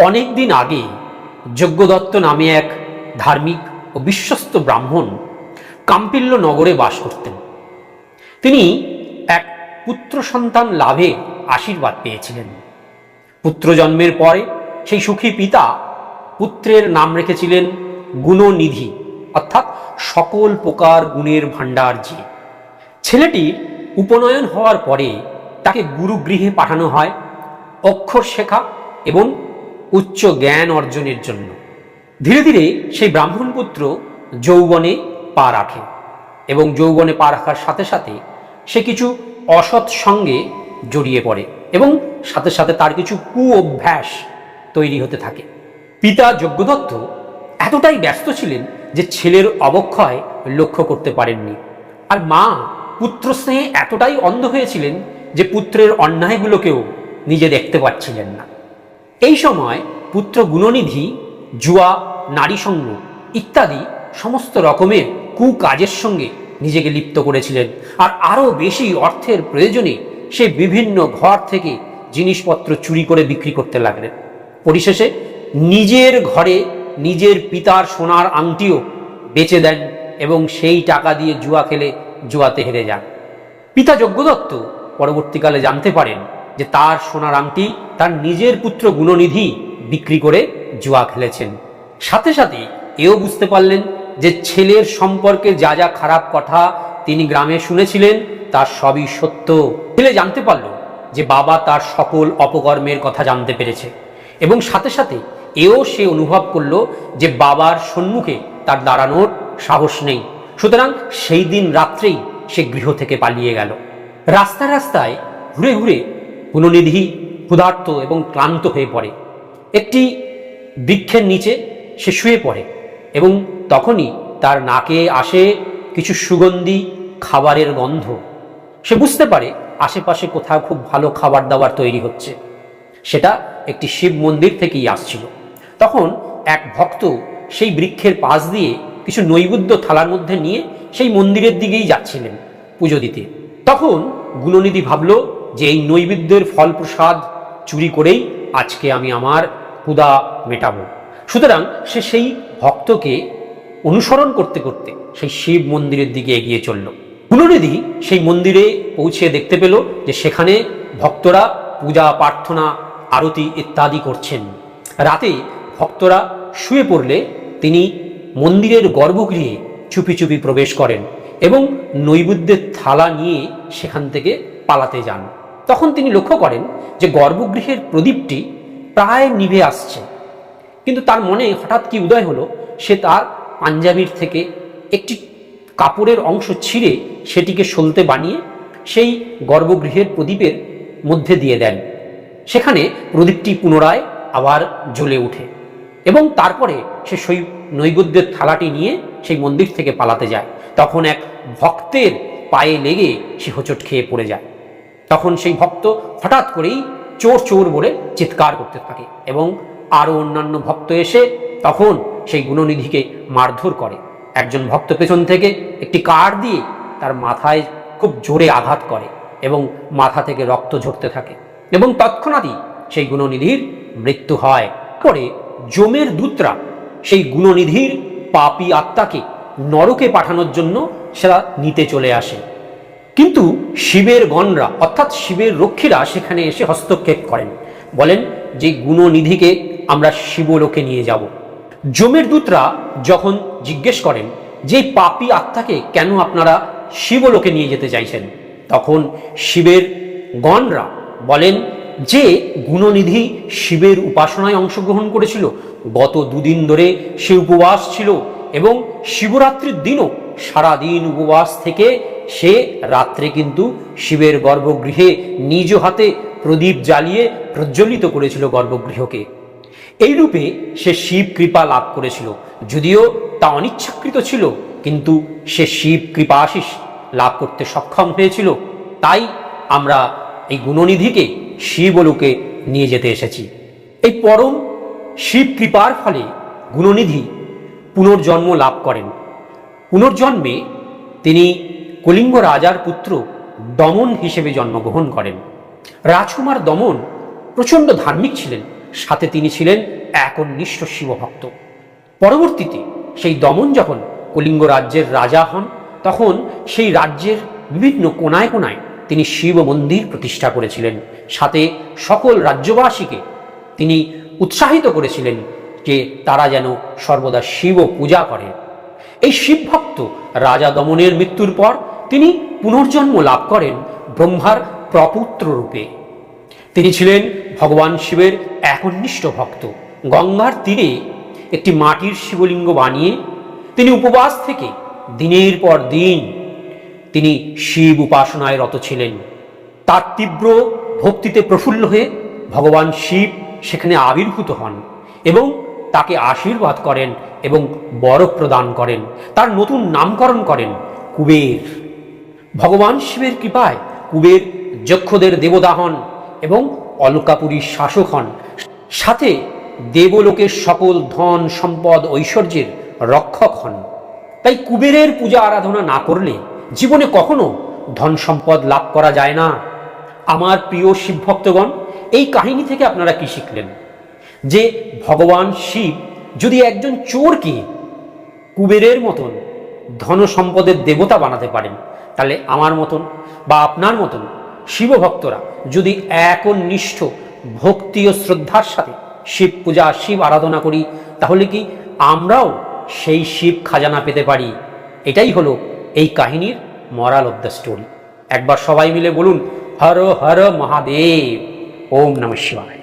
অনেক দিন আগে যজ্ঞদত্ত নামে এক ধার্মিক ও বিশ্বস্ত ব্রাহ্মণ কাম্পিল্য নগরে বাস করতেন। তিনি এক পুত্র সন্তান লাভে আশীর্বাদ পেয়েছিলেন। পুত্র জন্মের পরে সেই সুখী পিতা পুত্রের নাম রেখেছিলেন গুণনিধি, অর্থাৎ সকল প্রকার গুণের ভাণ্ডার যে। ছেলেটির উপনয়ন হওয়ার পরে তাকে গুরুগৃহে পাঠানো হয় অক্ষর শেখা এবং উচ্চ জ্ঞান অর্জনের জন্য। ধীরে ধীরে সেই ব্রাহ্মণ পুত্র যৌবনে পা রাখে এবং যৌবনে পা রাখার সাথে সাথে সে কিছু অসৎ সঙ্গে জড়িয়ে পড়ে এবং সাথে সাথে তার কিছু কু অভ্যাস তৈরি হতে থাকে। পিতা যজ্ঞদত্ত এতটাই ব্যস্ত ছিলেন যে ছেলের অবক্ষয় লক্ষ্য করতে পারেননি, আর মা পুত্র স্নেহে এতটাই অন্ধ হয়েছিলেন যে পুত্রের অন্যায়গুলোকেও নিজে দেখতে পাচ্ছিলেন না। এই সময় পুত্র গুণনিধি জুয়া, নারী সঙ্গ ইত্যাদি সমস্ত রকমের কুকাজের সঙ্গে নিজেকে লিপ্ত করেছিলেন, আর আরও বেশি অর্থের প্রয়োজনে সে বিভিন্ন ঘর থেকে জিনিসপত্র চুরি করে বিক্রি করতে লাগলেন। পরিশেষে নিজের ঘরে নিজের পিতার সোনার আংটিও বেচে দেন এবং সেই টাকা দিয়ে জুয়া খেলে জুয়াতে হেরে যান। পিতা যজ্ঞদত্ত পরবর্তীকালে জানতে পারেন যে তার সোনার আংটি তার নিজের পুত্র গুণনিধি বিক্রি করে জুয়া খেলেছেন। সাথে সাথে এও বুঝতে পারলেন যে ছেলের সম্পর্কে যা যা খারাপ কথা তিনি গ্রামে শুনেছিলেন তার সবই সত্য। ছেলে জানতে পারল যে বাবা তার সকল অপকর্মের কথা জানতে পেরেছে এবং সাথে সাথে এও সে অনুভব করল যে বাবার সম্মুখে তার দাঁড়ানোর সাহস নেই। সুতরাং সেই দিন রাত্রেই সে গৃহ থেকে পালিয়ে গেল। রাস্তায় রাস্তায় ঘুরে ঘুরে গুণনিধি ক্ষুধার্ত এবং ক্লান্ত হয়ে পড়ে। একটি বৃক্ষের নিচে সে শুয়ে পড়ে এবং তখনই তার নাকে আসে কিছু সুগন্ধি খাবারের গন্ধ। সে বুঝতে পারে আশেপাশে কোথাও খুব ভালো খাবার দাবার তৈরি হচ্ছে। সেটা একটি শিব মন্দির থেকেই আসছিল। তখন এক ভক্ত সেই বৃক্ষের পাশ দিয়ে কিছু নৈবেদ্য থালার মধ্যে নিয়ে সেই মন্দিরের দিকেই যাচ্ছিলেন পুজো দিতে। তখন গুণনিধি ভাবল যে এই নৈবেদ্যের ফল প্রসাদ চুরি করেই আজকে আমি আমার ক্ষুধা মেটাবো। সুতরাং সে সেই ভক্তকে অনুসরণ করতে করতে সেই শিব মন্দিরের দিকে এগিয়ে চলল। গুণনিধি সেই মন্দিরে পৌঁছে দেখতে পেল যে সেখানে ভক্তরা পূজা, প্রার্থনা, আরতি ইত্যাদি করছেন। রাতে ভক্তরা শুয়ে পড়লে তিনি মন্দিরের গর্ভগৃহে চুপি চুপি প্রবেশ করেন এবং নৈবেদ্যের থালা নিয়ে সেখান থেকে পালাতে যান। তখন তিনি লক্ষ্য করেন যে গর্ভগৃহের প্রদীপটি প্রায় নিভে আসছে, কিন্তু তার মনে হঠাৎ কি উদয় হলো, সে তার পাঞ্জাবির থেকে একটি কাপড়ের অংশ ছিঁড়ে সেটিকে সলতে বানিয়ে সেই গর্ভগৃহের প্রদীপের মধ্যে দিয়ে দেন। সেখানে প্রদীপটি পুনরায় আবার জ্বলে ওঠে এবং তারপরে সে সেই নৈবেদ্যের থালাটি নিয়ে সেই মন্দির থেকে পালাতে যায়। তখন এক ভক্তের পায়ে লেগে সে হোঁচট খেয়ে পড়ে যায়। তখন সেই ভক্ত হঠাৎ করেই চোর চোর বলে চিৎকার করতে থাকে এবং আরও অন্যান্য ভক্ত এসে তখন সেই গুণনিধিকে মারধর করে। একজন ভক্ত পেছন থেকে একটি কাঠ দিয়ে তার মাথায় খুব জোরে আঘাত করে এবং মাথা থেকে রক্ত ঝরতে থাকে এবং তৎক্ষণাৎই সেই গুণনিধির মৃত্যু হয়। পরে যমের দূতরা সেই গুণনিধির পাপী আত্মাকে নরকে পাঠানোর জন্য সেটা নিতে চলে আসে, কিন্তু শিবের গণরা অর্থাৎ শিবের রক্ষীরা সেখানে এসে হস্তক্ষেপ করেন, বলেন যে গুণনিধিকে আমরা শিবলোকে নিয়ে যাব। যমের দূতরা যখন জিজ্ঞেস করেন যে পাপী আত্মাকে কেন আপনারা শিবলোকে নিয়ে যেতে চাইছেন, তখন শিবের গণরা বলেন যে গুণনিধি শিবের উপাসনায় অংশগ্রহণ করেছিল, গত দুদিন ধরে সে উপবাস ছিল এবং শিবরাত্রির দিনও সারাদিন উপবাস থেকে সে রাত্রে কিন্তু শিবের গর্ভগৃহে নিজ হাতে প্রদীপ জ্বালিয়ে প্রজ্বলিত করেছিল গর্ভগৃহকে। এই রূপে সে শিব কৃপা লাভ করেছিল, যদিও তা অনিচ্ছাকৃত ছিল, কিন্তু সে শিব কৃপা আশিস লাভ করতে সক্ষম হয়েছিল। তাই আমরা এই গুণনিধিকে শিবলোকে নিয়ে যেতে এসেছি। এই পরম শিব কৃপার ফলে গুণনিধি পুনর্জন্ম লাভ করেন। পুনর্জন্মে তিনি কলিঙ্গ রাজার পুত্র দমন হিসেবে জন্মগ্রহণ করেন। রাজকুমার দমন প্রচণ্ড ধার্মিক ছিলেন সাথে তিনি ছিলেন একনিষ্ঠ শিবভক্ত। পরবর্তীতে সেই দমন যখন কলিঙ্গ রাজ্যের রাজা হন, তখন সেই রাজ্যের বিভিন্ন কোনায় কোনায় তিনি শিব মন্দির প্রতিষ্ঠা করেছিলেন। সাথে সকল রাজ্যবাসীকে তিনি উৎসাহিত করেছিলেন যে তারা যেন সর্বদা শিব পূজা করেন। এই শিবভক্ত রাজা দমনের মৃত্যুর পর তিনি পুনর্জন্ম লাভ করেন ব্রহ্মার প্রপুত্র রূপে। তিনি ছিলেন ভগবান শিবের একনিষ্ঠ ভক্ত। গঙ্গার তীরে একটি মাটির শিবলিঙ্গ বানিয়ে তিনি উপবাস থেকে দিনের পর দিন তিনি শিব উপাসনায় রত ছিলেন। তার তীব্র ভক্তিতে প্রফুল্ল হয়ে ভগবান শিব সেখানে আবির্ভূত হন এবং তাকে আশীর্বাদ করেন এবং বর প্রদান করেন। তার নতুন নামকরণ করেন কুবের। ভগবান শিবের কৃপায় কুবের যক্ষদের দেবতা হন এবং অলকাপুরীর শাসক হন, সাথে দেবলোকের সকল ধন সম্পদ ঐশ্বর্যের রক্ষক হন। তাই কুবেরের পূজা আরাধনা না করলে জীবনে কখনো ধন সম্পদ লাভ করা যায় না। আমার প্রিয় শিবভক্তগণ, এই কাহিনী থেকে আপনারা কি শিখলেন? যে ভগবান শিব যদি একজন চোরকে কুবেরের মতন ধন সম্পদের দেবতা বানাতে পারেন, তাহলে আমার মতন বা আপনার মতন শিবভক্তরা যদি একনিষ্ঠ ভক্তি ও শ্রদ্ধার সাথে শিব পূজা শিব আরাধনা করি, তাহলে কি আমরাও সেই শিব খাজানা পেতে পারি? এটাই হলো এই কাহিনীর মরাল অফ দ্য স্টোরি। একবার সবাই মিলে বলুন, হর হর মহাদেব, ওম নমঃ শিবায়।